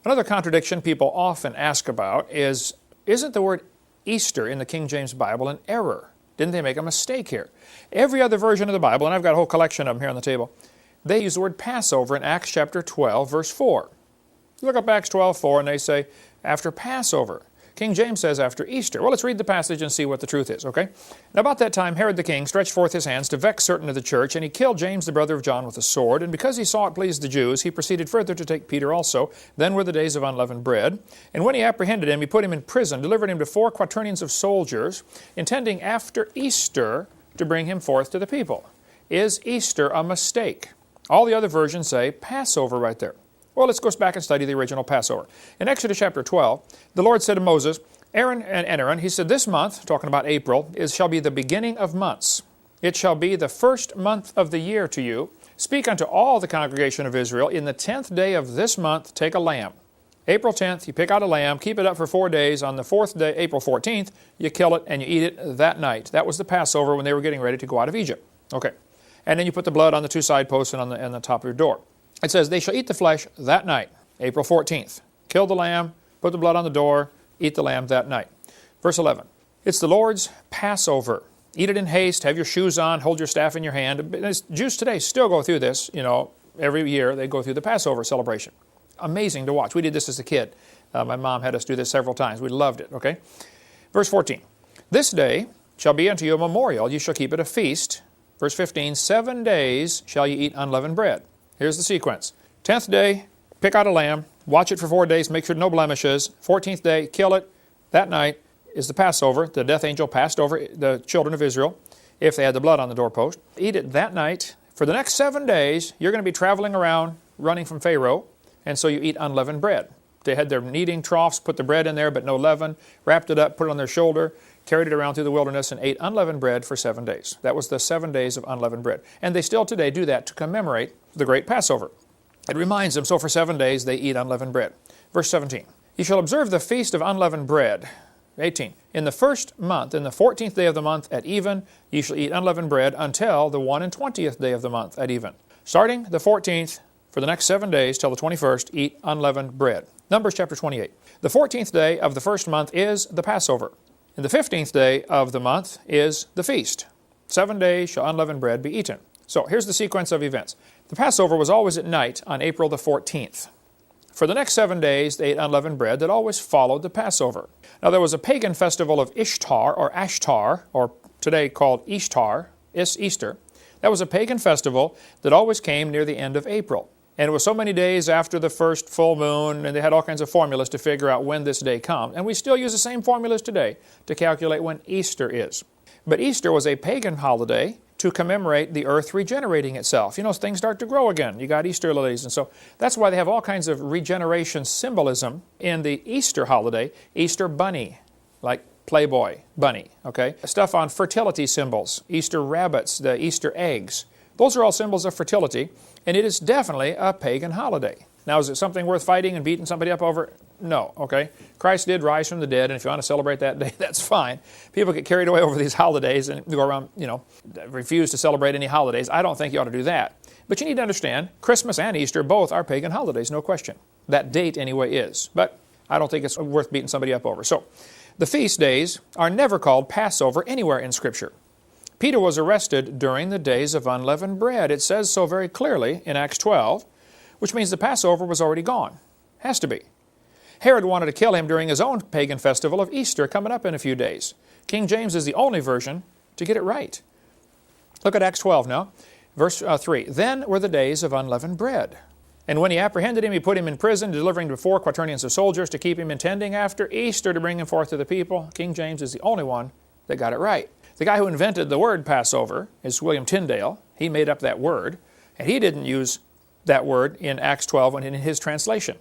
Another contradiction people often ask about is, isn't the word Easter in the King James Bible an error? Didn't they make a mistake here? Every other version of the Bible, and I've got a whole collection of them here on the table, they use the word Passover in Acts chapter 12, verse 4. Look up Acts 12:4, and they say, after Passover. King James says after Easter. Well, let's read the passage and see what the truth is, okay? Now, about that time, Herod the king stretched forth his hands to vex certain of the church, and he killed James, the brother of John, with a sword. And because he saw it pleased the Jews, he proceeded further to take Peter also. Then were the days of unleavened bread. And when he apprehended him, he put him in prison, delivered him to 4 quaternions of soldiers, intending after Easter to bring him forth to the people. Is Easter a mistake? All the other versions say Passover right there. Well, let's go back and study the original Passover. In Exodus chapter 12, the Lord said to Moses, Aaron, he said, this month, talking about April, shall be the beginning of months. It shall be the first month of the year to you. Speak unto all the congregation of Israel, in the 10th day of this month, take a lamb. April 10th, you pick out a lamb, keep it up for 4 days. On the 4th day, April 14th, you kill it and you eat it that night. That was the Passover when they were getting ready to go out of Egypt. Okay. And then you put the blood on the 2 side posts and on the top of your door. It says, they shall eat the flesh that night, April 14th. Kill the lamb, put the blood on the door, eat the lamb that night. Verse 11, it's the Lord's Passover. Eat it in haste, have your shoes on, hold your staff in your hand. Jews today still go through this, every year they go through the Passover celebration. Amazing to watch. We did this as a kid. My mom had us do this several times. We loved it, okay? Verse 14, this day shall be unto you a memorial. You shall keep it a feast. Verse 15, 7 days shall you eat unleavened bread. Here's the sequence. 10th day, pick out a lamb, watch it for 4 days, make sure no blemishes. 14th day, kill it. That night is the Passover. The death angel passed over the children of Israel if they had the blood on the doorpost. Eat it that night. For the next 7 days, you're going to be traveling around, running from Pharaoh, and so you eat unleavened bread. They had their kneading troughs, put the bread in there, but no leaven, wrapped it up, put it on their shoulder, carried it around through the wilderness, and ate unleavened bread for 7 days. That was the 7 days of unleavened bread. And they still today do that to commemorate the great Passover. It reminds them, so for 7 days they eat unleavened bread. Verse 17, you shall observe the feast of unleavened bread. 18, in the first month, in the 14th day of the month at even, ye shall eat unleavened bread until the 21st day of the month at even. Starting the 14th, for the next 7 days till the 21st, eat unleavened bread. Numbers chapter 28. The 14th day of the first month is the Passover. And the 15th day of the month is the feast. 7 days shall unleavened bread be eaten. So here's the sequence of events. The Passover was always at night on April the 14th. For the next 7 days, they ate unleavened bread that always followed the Passover. Now there was a pagan festival of Ishtar, or Ashtar, or today called Ishtar, Easter. That was a pagan festival that always came near the end of April. And it was so many days after the first full moon, and they had all kinds of formulas to figure out when this day comes. And we still use the same formulas today to calculate when Easter is. But Easter was a pagan holiday to commemorate the earth regenerating itself. Things start to grow again. You got Easter lilies, and so that's why they have all kinds of regeneration symbolism in the Easter holiday. Easter bunny, like Playboy bunny, okay? Stuff on fertility symbols, Easter rabbits, the Easter eggs. Those are all symbols of fertility, and it is definitely a pagan holiday. Now, is it something worth fighting and beating somebody up over? No, okay? Christ did rise from the dead, and if you want to celebrate that day, that's fine. People get carried away over these holidays and go around, refuse to celebrate any holidays. I don't think you ought to do that. But you need to understand, Christmas and Easter both are pagan holidays, no question. That date, anyway, is. But I don't think it's worth beating somebody up over. So, the feast days are never called Passover anywhere in Scripture. Peter was arrested during the days of unleavened bread. It says so very clearly in Acts 12, which means the Passover was already gone. Has to be. Herod wanted to kill him during his own pagan festival of Easter coming up in a few days. King James is the only version to get it right. Look at Acts 12 now, verse 3. Then were the days of unleavened bread. And when he apprehended him, he put him in prison, delivering to 4 quaternions of soldiers to keep him intending after Easter to bring him forth to the people. King James is the only one that got it right. The guy who invented the word Passover is William Tyndale. He made up that word, and he didn't use that word in Acts 12 in his translation.